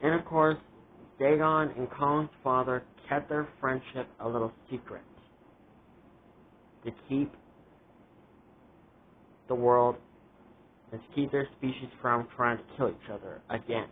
And of course, Dagon and Kong's father kept their friendship a little secret to keep the world and to keep their species from trying to kill each other again.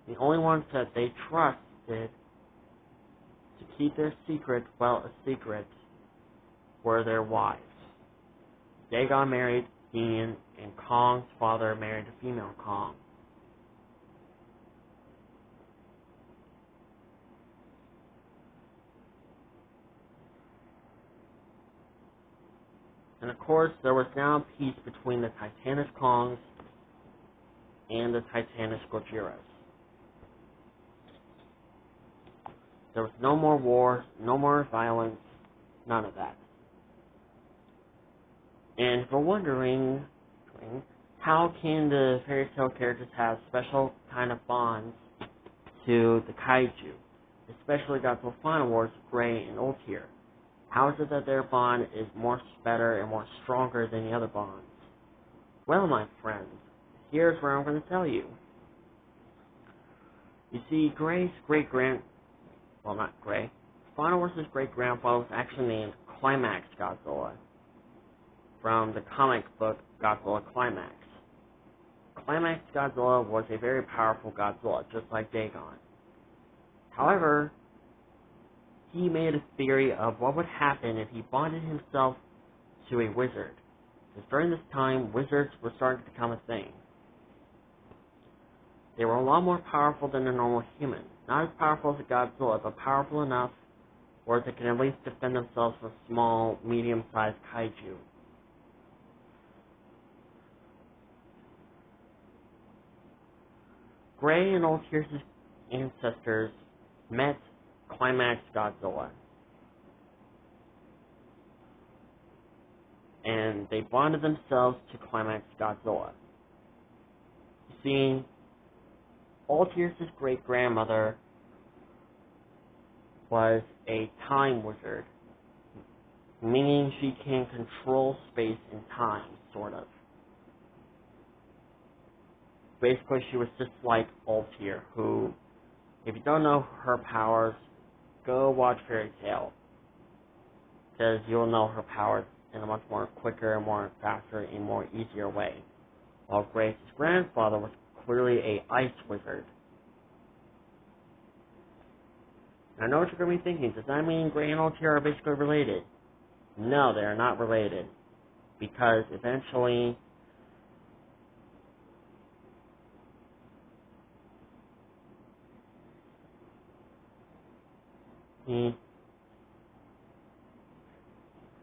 The only ones that they trusted to keep their secret, well, a secret, were their wives. Dagon married Ian, and Kong's father married a female Kong. And of course, there was now peace between the Titanus Kongs and the Titanus Godzillas. There was no more wars, no more violence, none of that. And if you're wondering, how can the fairy tale characters have special kind of bonds to the kaiju, especially Godzilla Final Wars, Gray and Ultir? How is it that their bond is more better and more stronger than the other bonds? Well, my friends, here's where I'm going to tell you. You see, Final Wars' great-grandfather was actually named Climax Godzilla from the comic book Godzilla Climax. Climax Godzilla was a very powerful Godzilla, just like Dagon. However, he made a theory of what would happen if he bonded himself to a wizard. Because during this time, wizards were starting to become a thing. They were a lot more powerful than a normal human. Not as powerful as a Godzilla, but powerful enough where they can at least defend themselves from small, medium-sized kaiju. Gray and Ultir's ancestors met Climax Godzilla. And they bonded themselves to Climax Godzilla. You see, Ultir's great-grandmother was a time wizard, meaning she can control space and time, sort of. Basically, she was just like Ultir, who, if you don't know her powers, go watch Fairy Tail, because you'll know her powers in a much more quicker, more faster, and more easier way. While Grace's grandfather was clearly a ice wizard. I know what you're going to be thinking. Does that mean Gray and Ultir are basically related? No, they are not related, because eventually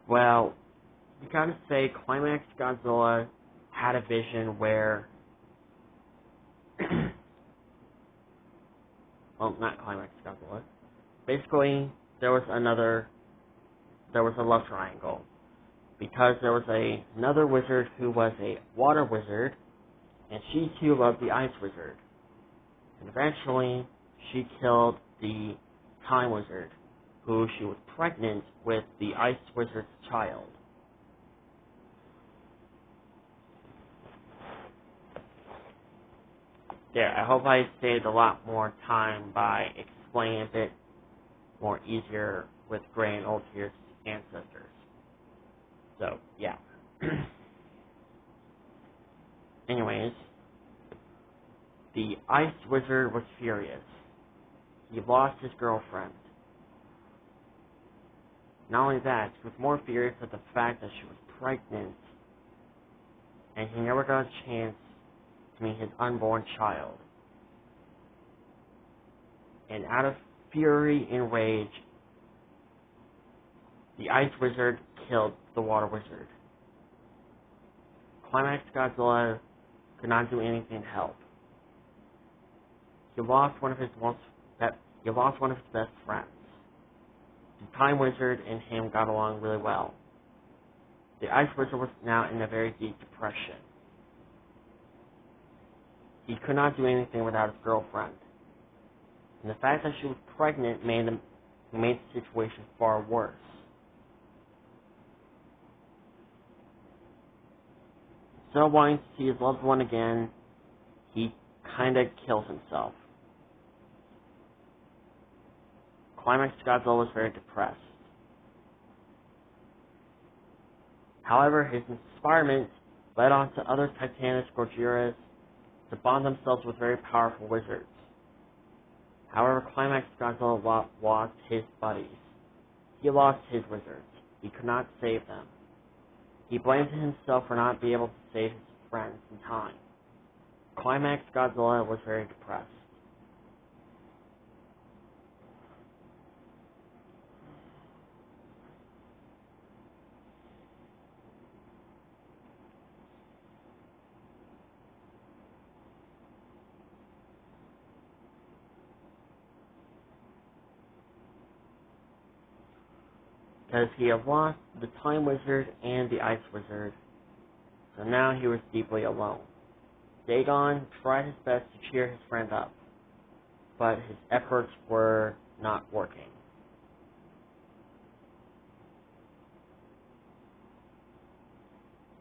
well, you gotta say Climax Godzilla had a vision where well, not Climax Godzilla. Basically, there was a love triangle. Because there was another wizard who was a water wizard, and she too loved the ice wizard. And eventually, she killed the time wizard, who she was pregnant with the ice wizard's child. There, I hope I saved a lot more time by explaining a bit more easier with Gray and Ultir's ancestors. So, yeah. Anyways, the ice wizard was furious. He lost his girlfriend. Not only that, he was more furious at the fact that she was pregnant, and he never got a chance to meet his unborn child. And out of fury and rage, the ice wizard killed the water wizard. Climax Godzilla could not do anything to help. He lost one of his best friends. The time wizard and him got along really well. The ice wizard was now in a very deep depression. He could not do anything without his girlfriend. And the fact that she was pregnant made the situation far worse. So wanting to see his loved one again, he kinda kills himself. Climax Godzilla was very depressed. However, his inspirement led on to other Titanis Gojiras to bond themselves with very powerful wizards. However, Climax Godzilla lost his buddies. He lost his wizards. He could not save them. He blamed himself for not being able to save his friends in time. Climax Godzilla was very depressed. Because he had lost the Time Wizard and the Ice Wizard, so now he was deeply alone. Dagon tried his best to cheer his friend up, but his efforts were not working.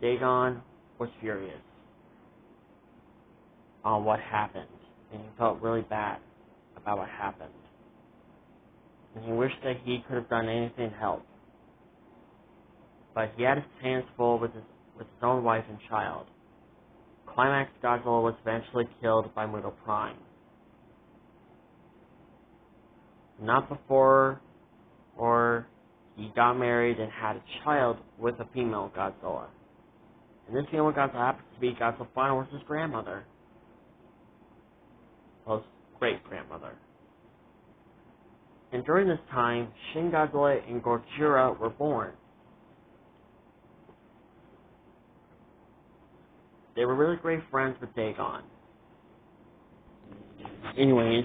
Dagon was furious on what happened, and he felt really bad about what happened. And he wished that he could have done anything to help. But he had his hands full with his own wife and child. Climax Godzilla was eventually killed by Muto Prime. Not before he got married and had a child with a female Godzilla. And this female Godzilla happens to be Godzilla Final Force's grandmother. Well, his great-grandmother. And during this time, Shin Godzilla and Gojira were born. They were really great friends with Dagon. Anyways,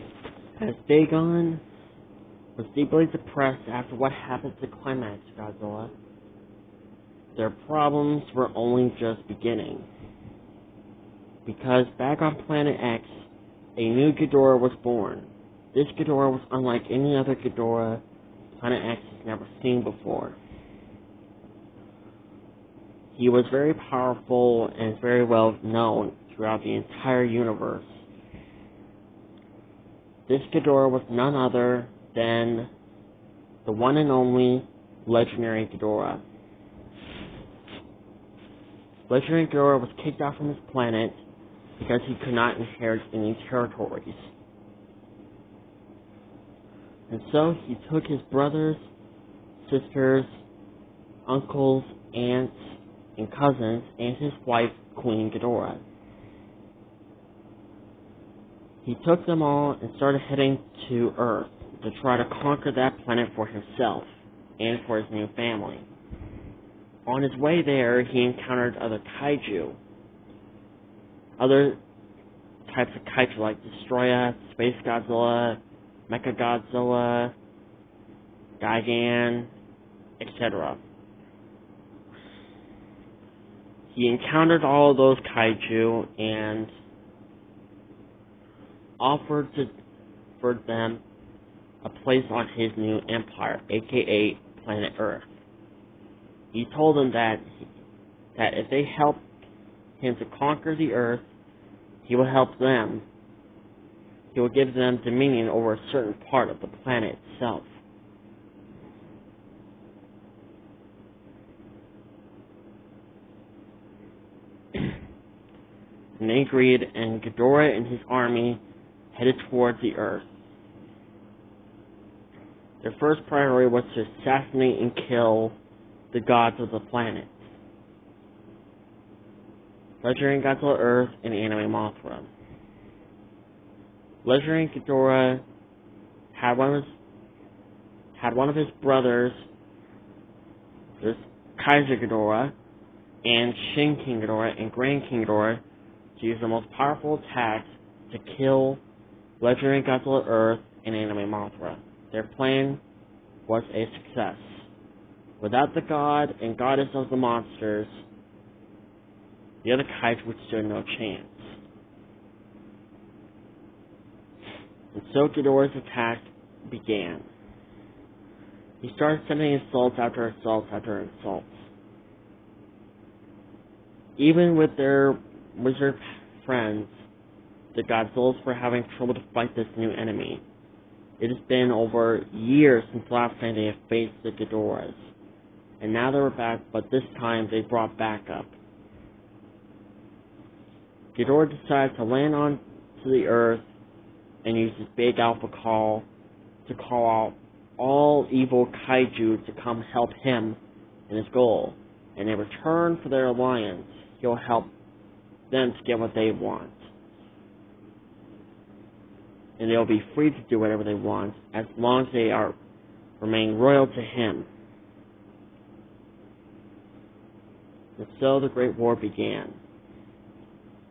as Dagon was deeply depressed after what happened to Climax Godzilla, their problems were only just beginning. Because back on Planet X, a new Ghidorah was born. This Ghidorah was unlike any other Ghidorah Planet X has never seen before. He was very powerful and very well known throughout the entire universe. This Ghidorah was none other than the one and only legendary Ghidorah. Legendary Ghidorah was kicked out from his planet because he could not inherit any territories. And so he took his brothers, sisters, uncles, aunts, and cousins, and his wife, Queen Ghidorah. He took them all and started heading to Earth to try to conquer that planet for himself and for his new family. On his way there, he encountered other kaiju. Other types of kaiju like Destroya, Space Godzilla, Mecha Godzilla, Gigan, etc. He encountered all of those kaiju and offered for them a place on his new empire, aka Planet Earth. He told them that if they helped him to conquer the Earth, he will help them. He will give them dominion over a certain part of the planet itself. And they agreed, and Ghidorah and his army headed towards the Earth. Their first priority was to assassinate and kill the gods of the planet. Legendary Godzilla Earth and Anime Mothra. Legendary Ghidorah had one of his brothers, this Kaiser Ghidorah, and Shin King Ghidorah and Grand King Ghidorah to use the most powerful attacks to kill Legendary Godzilla Earth and Anime Mothra. Their plan was a success. Without the god and goddess of the monsters, the other kaiju would stand no chance. And so Ghidorah's attack began. He started sending assaults after assaults after assaults. Even with their wizard friends, the Godzillas were having trouble to fight this new enemy. It has been over years since last time they have faced the Ghidorahs, and now they were back, but this time they brought backup. Ghidorah decided to land onto the earth and use his big alpha call to call out all evil kaiju to come help him in his goal. And in return for their alliance, he'll help them to get what they want. And they'll be free to do whatever they want as long as they remain loyal to him. And so the Great War began.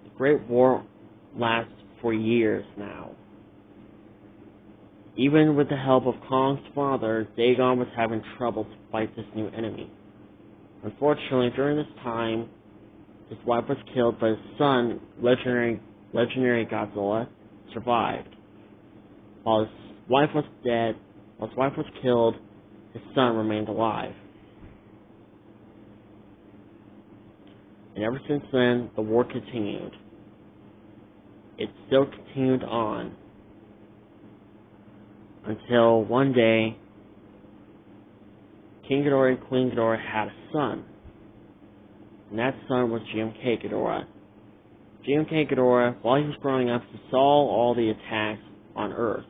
The Great War lasts for years now. Even with the help of Kong's father, Dagon was having trouble to fight this new enemy. Unfortunately, during this time, his wife was killed, but his son, legendary Godzilla, survived. While his wife was killed, his son remained alive. And ever since then, the war continued. It still continued on. Until one day, King Ghidorah and Queen Ghidorah had a son. And that son was GMK Ghidorah. GMK Ghidorah, while he was growing up, he saw all the attacks on Earth.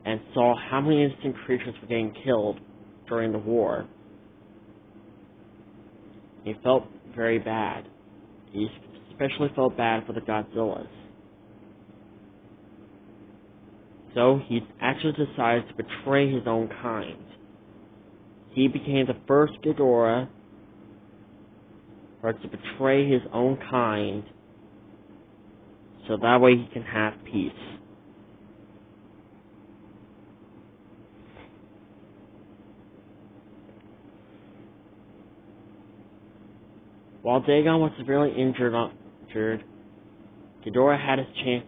And saw how many innocent creatures were getting killed during the war. He felt very bad. He especially felt bad for the Godzillas. So he actually decided to betray his own kind. He became the first Ghidorah to betray his own kind, so that way he can have peace. While Dagon was severely injured, Ghidorah had his chance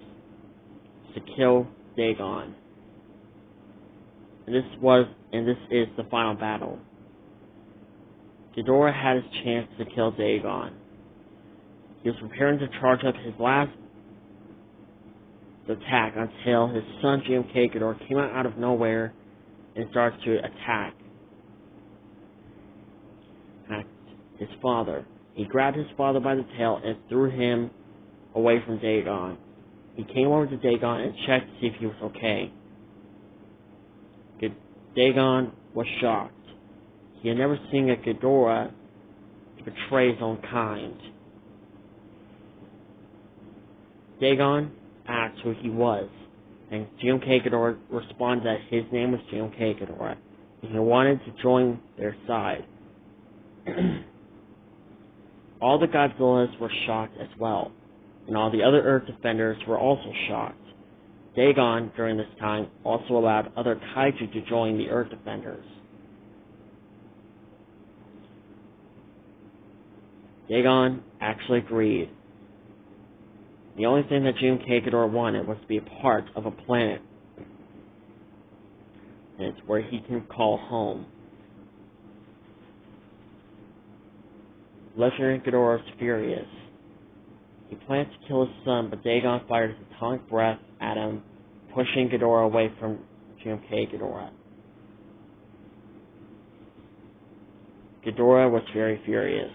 to kill Dagon. And this is the final battle. Ghidorah had his chance to kill Dagon. He was preparing to charge up his last attack until his son GMK Ghidorah came out of nowhere and started to attack his father. He grabbed his father by the tail and threw him away from Dagon. He came over to Dagon and checked to see if he was okay. Dagon was shocked. He had never seen a Ghidorah betray his own kind. Dagon asked who he was, and GMK Ghidorah responded that his name was GMK Ghidorah, and he wanted to join their side. All the Godzillas were shocked as well, and all the other Earth defenders were also shocked. Dagon, during this time, also allowed other kaiju to join the Earth defenders. Dagon actually agreed. The only thing that GMK Ghidorah wanted was to be a part of a planet, and it's where he can call home. Legendary Ghidorah is furious. He plans to kill his son, but Dagon fired his atomic breath at him, pushing Ghidorah away from GMK Ghidorah. Ghidorah was very furious.